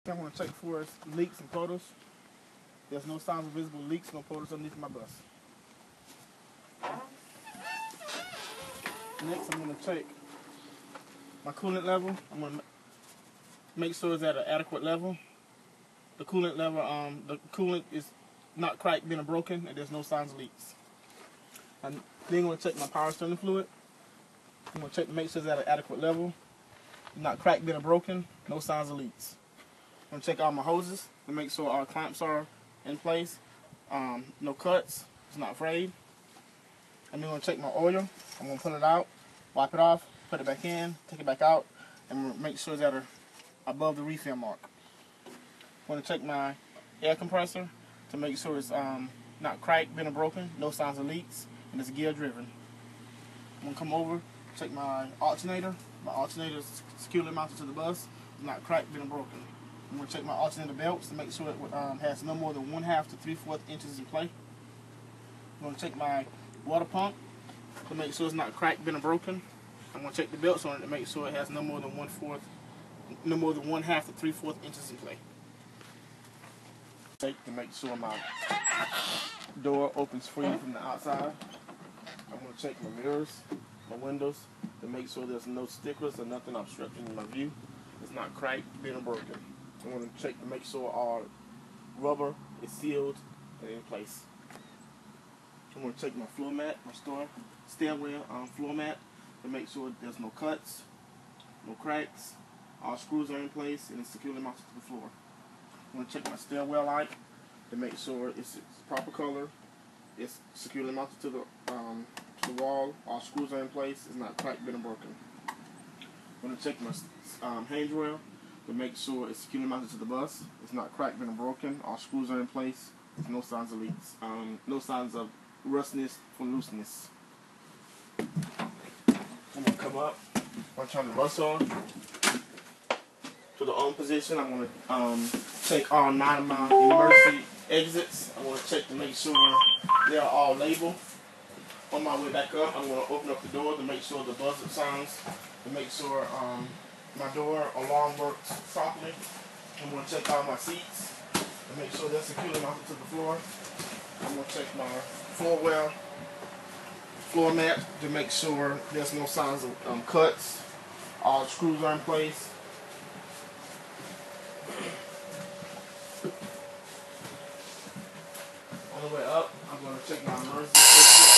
I want to check for leaks and puddles. There's no signs of visible leaks, no puddles underneath my bus. Next, I'm going to check my coolant level. I'm going to make sure it's at an adequate level. The coolant level, the coolant is not cracked, been broken, and there's no signs of leaks. And then I'm going to check my power steering fluid. I'm going to check to make sure it's at an adequate level. Not cracked, been broken, no signs of leaks. I'm going to check all my hoses to make sure our clamps are in place. No cuts, it's not frayed. And then I'm going to check my oil. I'm going to pull it out, wipe it off, put it back in, take it back out, and make sure it's at above the refill mark. I'm going to check my air compressor to make sure it's not cracked, been broken, no signs of leaks, and it's gear driven. I'm going to come over, check my alternator. My alternator is securely mounted to the bus, it's not cracked, been broken. I'm going to check my alternator belts to make sure it has no more than 1/2 to 3/4 inches in play. I'm going to check my water pump to make sure it's not cracked, been broken. I'm going to check the belts on it to make sure it has no more than 1/4, no more than 1/2 to 3/4 inches in play. Check to make sure my door opens free from the outside. I'm going to check my mirrors, my windows, to make sure there's no stickers or nothing obstructing my view. It's not cracked, been broken. I'm going to check to make sure our rubber is sealed and in place. I'm going to check my floor mat, my stairwell floor mat, to make sure there's no cuts, no cracks. Our screws are in place and it's securely mounted to the floor. I'm going to check my stairwell light to make sure it's proper color. It's securely mounted to the wall. Our screws are in place. It's not cracked, been broken. I'm going to check my handrail to make sure it's securely mounted to the bus. It's not cracked, been broken. Our screws are in place. There's no signs of leaks. No signs of rustiness or looseness. I'm going to come up. I'm going to turn the bus on to the on position. I'm going to check all 9 of my emergency exits. I want to check to make sure they are all labeled. On my way back up, I'm going to open up the door to make sure the buzzer sounds, to make sure my door alarm works properly. I'm going to check all my seats to make sure they're securely mounted to the floor. I'm going to check my floor mat to make sure there's no signs of cuts. All the screws are in place. On the way up, I'm going to check my emergency exit.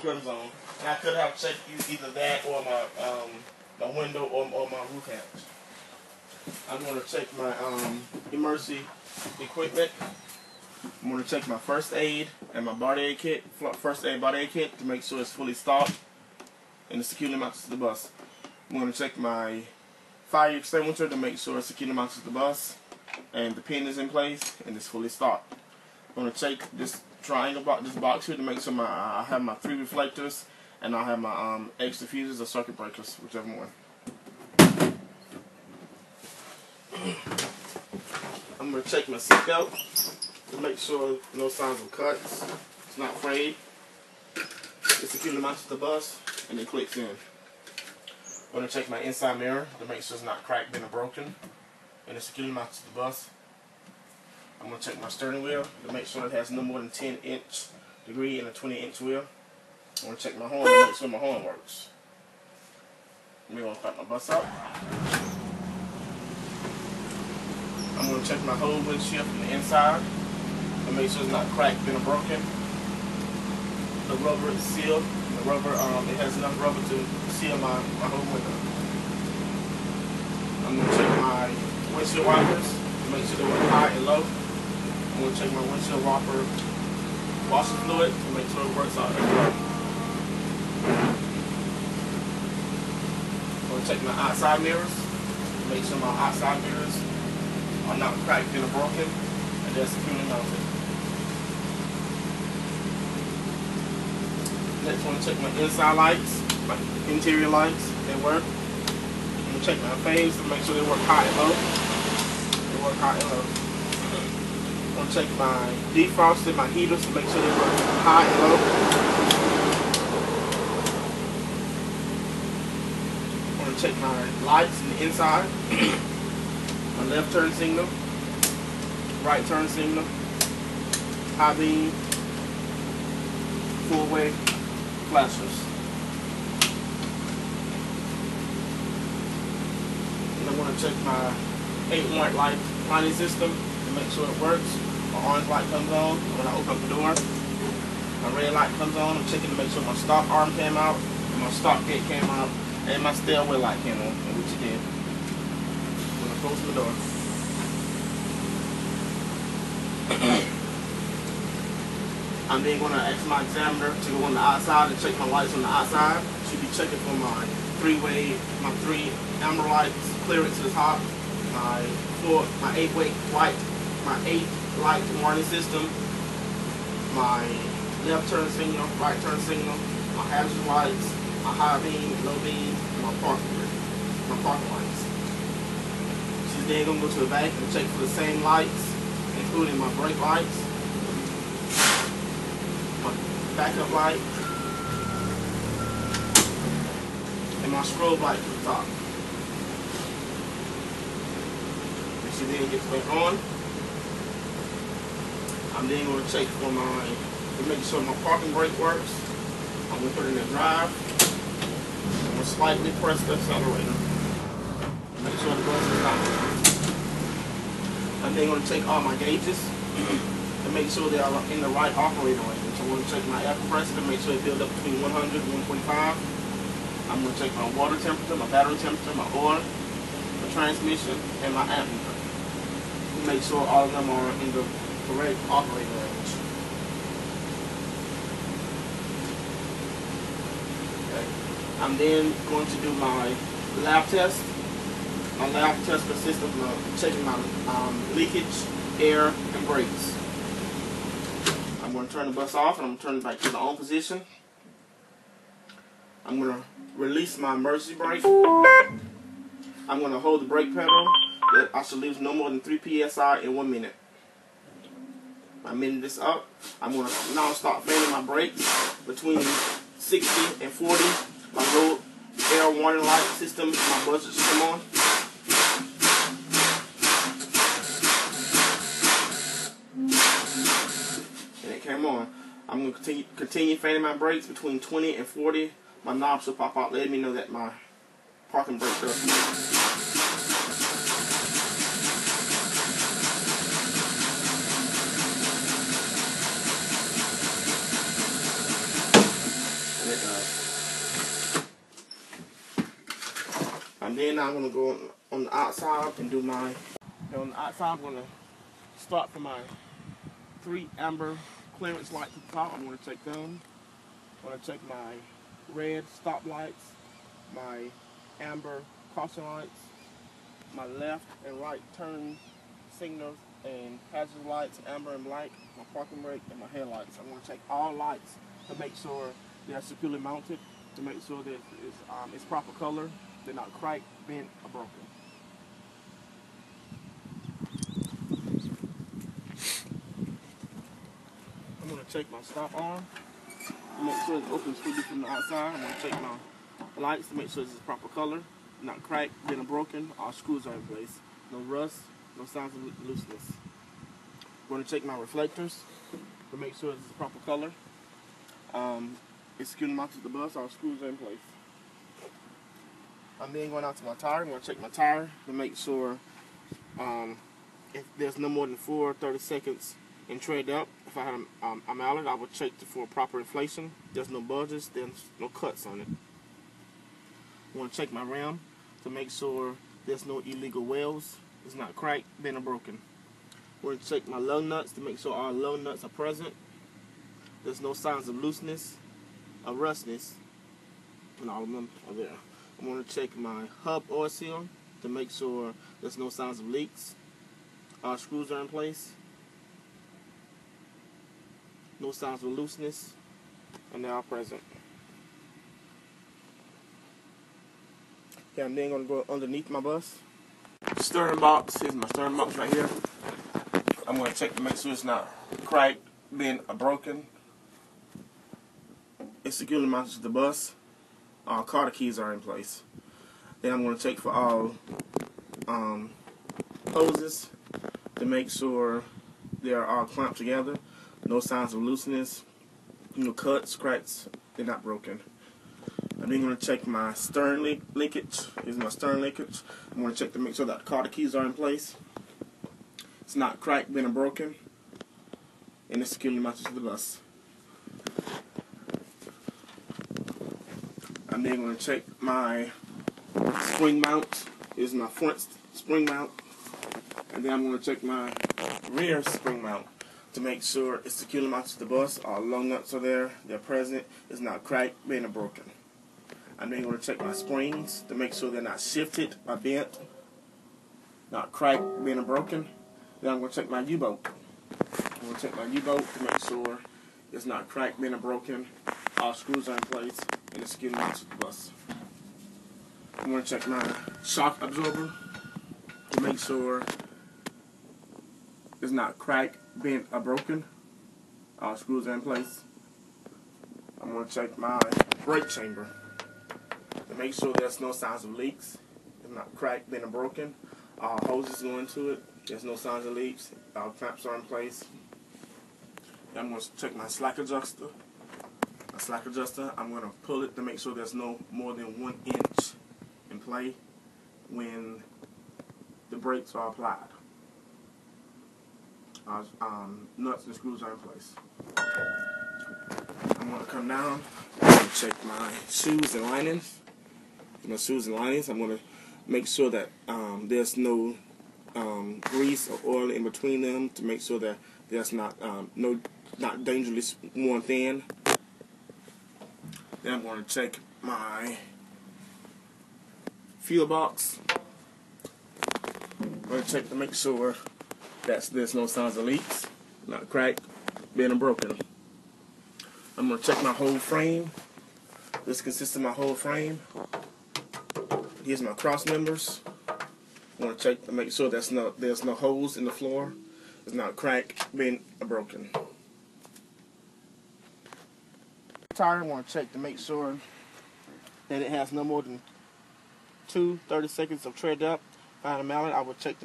Comes on. And I could have checked either that or my window or my roof hatch. I'm going to check my emergency equipment. I'm going to check my first aid and my body aid kit, first aid body aid kit, to make sure it's fully stocked and it's securely mounted to the bus. I'm going to check my fire extinguisher to make sure it's securely mounted to the bus and the pin is in place and it's fully stocked. I'm going to check this triangle box, this box here, to make sure I have my 3 reflectors and I have my extra fuses or circuit breakers, whichever one. I'm going to check my seatbelt to make sure no signs of cuts. It's not frayed. It's securely mounted to the bus and it clicks in. I'm going to check my inside mirror to make sure it's not cracked, been broken, and it's securely mounted to the bus. I'm going to check my steering wheel to make sure it has no more than 10-inch degree and a 20-inch wheel. I'm going to check my horn to make sure my horn works. I'm going to start my bus out. I'm going to check my whole windshield from the inside to make sure it's not cracked, been broken. The rubber is sealed. The rubber, it has enough rubber to seal my whole window. I'm going to check my windshield wipers to make sure they work high and low. I'm going to check my windshield wiper washing fluid to make sure it works out everywhere. I'm going to check my outside mirrors to make sure my outside mirrors are not cracked and broken and they're securely mounted. Next, I want to check my inside lights, my interior lights, they work. I'm going to check my flames to make sure they work high and low. They work high and low. I'm going to check my defroster, my heaters to make sure they work high and low. to check my lights in the inside. My left turn signal, right turn signal, high beam, full way flashers. And I'm going to check my 8-white light lighting system to make sure it works. My orange light comes on when I open up the door. My red light comes on. I'm checking to make sure my stop arm came out, and my stop gate came out, and my stairway light came on, which it did. I'm going to close the door. I'm then going to ask my examiner to go on the outside and check my lights on the outside. Should be checking for my 3 amber lights clearance to the top, my 8-way white, my 8 light warning system, my left turn signal, right turn signal, my hazard lights, my high beam, low beam, and my parking lights. She's then going to go to the back and check for the same lights, including my brake lights, my backup light, and my strobe light to the top. And she then gets back on. I'm then going to check for to make sure my parking brake works. I'm going to put it in the drive. I'm going to slightly press the accelerator. Make sure the bus is not. I'm then going to check all my gauges to make sure they are in the right operator range. I'm going to check my air compressor to make sure it builds up between 100 and 125. I'm going to check my water temperature, my battery temperature, my oil, my transmission, and my ammeter. To make sure all of them are in the correct operating range. Okay. I'm then going to do my lab test. My lab test consists of checking my leakage, air, and brakes. I'm going to turn the bus off and I'm going to turn it back to the on position. I'm going to release my emergency brake. I'm going to hold the brake pedal. I should lose no more than 3 psi in 1 minute. My minute is up. I'm going to now start fanning my brakes between 60 and 40. My low air warning light system, my buzzer should come on. And it came on. I'm going to continue fanning my brakes between 20 and 40. My knob should pop out, letting me know that my parking brake does work. And then I'm going to go on the outside and do my... On the outside, I'm going to start from my 3 amber clearance lights at the top. I'm going to check them. I'm going to check my red stop lights, my amber caution lights, my left and right turn signals and hazard lights, amber and black, my parking brake, and my headlights. I'm going to check all lights to make sure they're securely mounted, to make sure that it's proper color, they're not cracked, bent, or broken. I'm going to check my stop arm, make sure it opens fully from the outside. I'm going to check my lights to make sure it's proper color, not cracked, bent, or broken. All screws are in place. No rust, no signs of looseness. I'm going to check my reflectors to make sure it's proper color. It's securely mounted to the bus. All screws are in place. I'm then going out to my tire. I'm going to check my tire to make sure if there's no more than 30 seconds in tread up. If I had a mallet, I would check for proper inflation. There's no budges, there's no cuts on it. I want to check my rim to make sure there's no illegal welds. It's not cracked, bent, or broken. I want to check my lug nuts to make sure all lug nuts are present. There's no signs of looseness or rustness, and all of them are there. I'm going to check my hub oil seal to make sure there's no signs of leaks. All screws are in place. No signs of looseness, and they are present. Okay, I'm then going to go underneath my bus. Steering box, here's my steering box right here. I'm going to check to make sure it's not cracked, bent, or broken. It's securely mounted to the bus. All car keys are in place. Then I'm going to check for all hoses to make sure they are all clamped together. No signs of looseness, no cuts, cracks, they're not broken. I'm then going to check my stern linkage. Here's my stern linkage. I'm going to check to make sure that the Carter keys are in place. It's not cracked, bent, or broken. And it's securely mounted to the bus. I'm then going to check my spring mount. Here's my front spring mount. And then I'm going to check my rear spring mount to make sure it's securely mounted to the bus. All lug nuts are there. They're present. It's not cracked, bent, or broken. I'm then going to check my springs to make sure they're not shifted or bent, not cracked, bent, or broken. Then I'm going to check my U-bolt. I'm going to check my U-bolt to make sure it's not cracked, bent, or broken. All screws are in place and it's securely mounted to the bus. I'm going to check my shock absorber to make sure it's not cracked, bent, or broken. All screws are in place. I'm going to check my brake chamber to make sure there's no signs of leaks. It's not cracked, bent, or broken. All hoses go into it. There's no signs of leaks. All clamps are in place. Then I'm going to check my slack adjuster. My slack adjuster, I'm going to pull it to make sure there's no more than 1 inch in play when the brakes are applied. Nuts and screws are in place. I'm going to come down and check my shoes and linings. My shoes and linings, I'm going to make sure that there's no grease or oil in between them to make sure that there's not dangerously worn thin. Then I'm going to check my fuel box. I'm going to check to make sure that there's no signs of leaks, not cracked, bent, or broken. I'm going to check my whole frame. This consists of my whole frame. Here's my cross members. I want to check to make sure there's no holes in the floor. It's not cracked, bent, or broken. Tire, I want to check to make sure that it has no more than 30 seconds of tread up. Find a mallet, I will check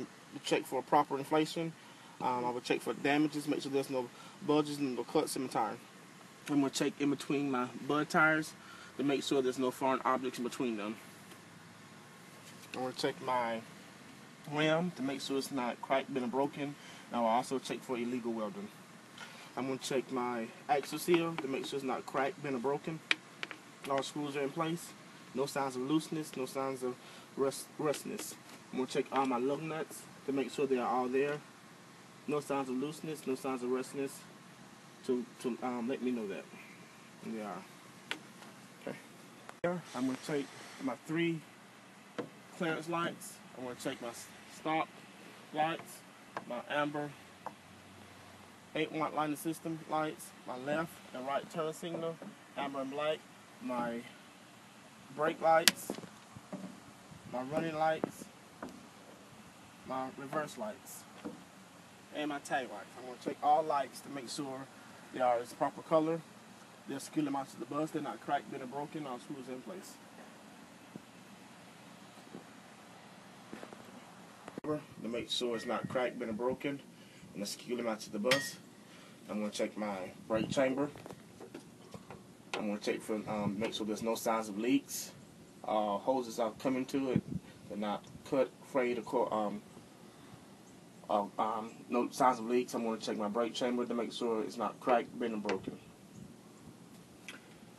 for proper inflation. I will check for damages, make sure there's no budges and no cuts in the tire. I'm going to check in between my bud tires to make sure there's no foreign objects in between them. I'm going to check my rim to make sure it's not cracked, bent, or broken. And I will also check for illegal welding. I'm going to check my axle seal to make sure it's not cracked, bent, or broken. All screws are in place. No signs of looseness, no signs of rustness. I'm going to check all my lug nuts to make sure they are all there. No signs of looseness, no signs of rustness to let me know that. And they are. Okay. I'm going to check my 3 clearance lights. I'm going to check my stop lights, my amber 8-watt lighting system lights, my left and right turn signal, amber and black, my brake lights, my running lights, my reverse lights, and my tag lights. I'm going to check all lights to make sure they are its proper color. They're securely mounted to the bus. They're not cracked, bent, or broken. All screws in place. To make sure it's not cracked, bent, or broken, and it's securely mounted to the bus. I'm going to check my brake chamber. I'm going to check for make sure there's no signs of leaks. Hoses are coming to it. They're not cut, frayed, or no signs of leaks. I'm going to check my brake chamber to make sure it's not cracked, bent, or broken.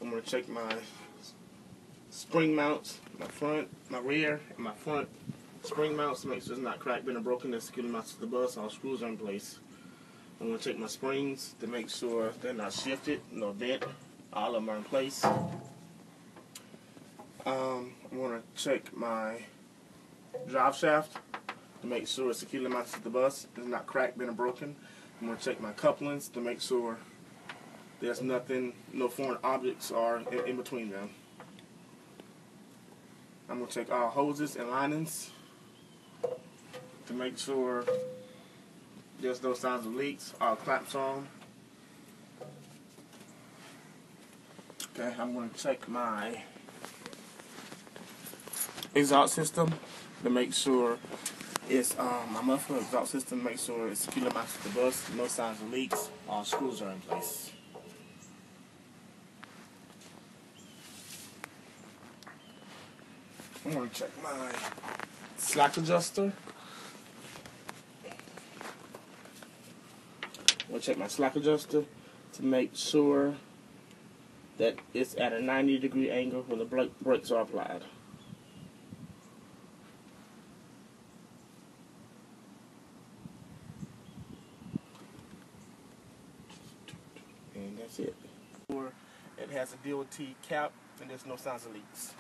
I'm going to check my spring mounts, my front, my rear, and my front spring mounts to make sure it's not cracked, bent, or broken. They're securely mounted to the bus. All screws are in place. I'm going to check my springs to make sure they're not shifted, nor bent. All of them are in place. I'm going to check my drive shaft to make sure it's securely mounted to the bus. It's not cracked, bent, or broken. I'm going to check my couplings to make sure there's nothing, no foreign objects are in between them. I'm going to check all hoses and linings to make sure there's no signs of leaks. All clamps on. Okay, I'm going to check my exhaust system to make sure it's my muffler exhaust system to make sure it's securely mounted to the bus, no signs of leaks, all screws are in place. I'm gonna check my slack adjuster. I'm gonna check my slack adjuster to make sure that it's at a 90-degree angle when the brakes are applied. And that's it. It has a DOT cap and there's no signs of leaks.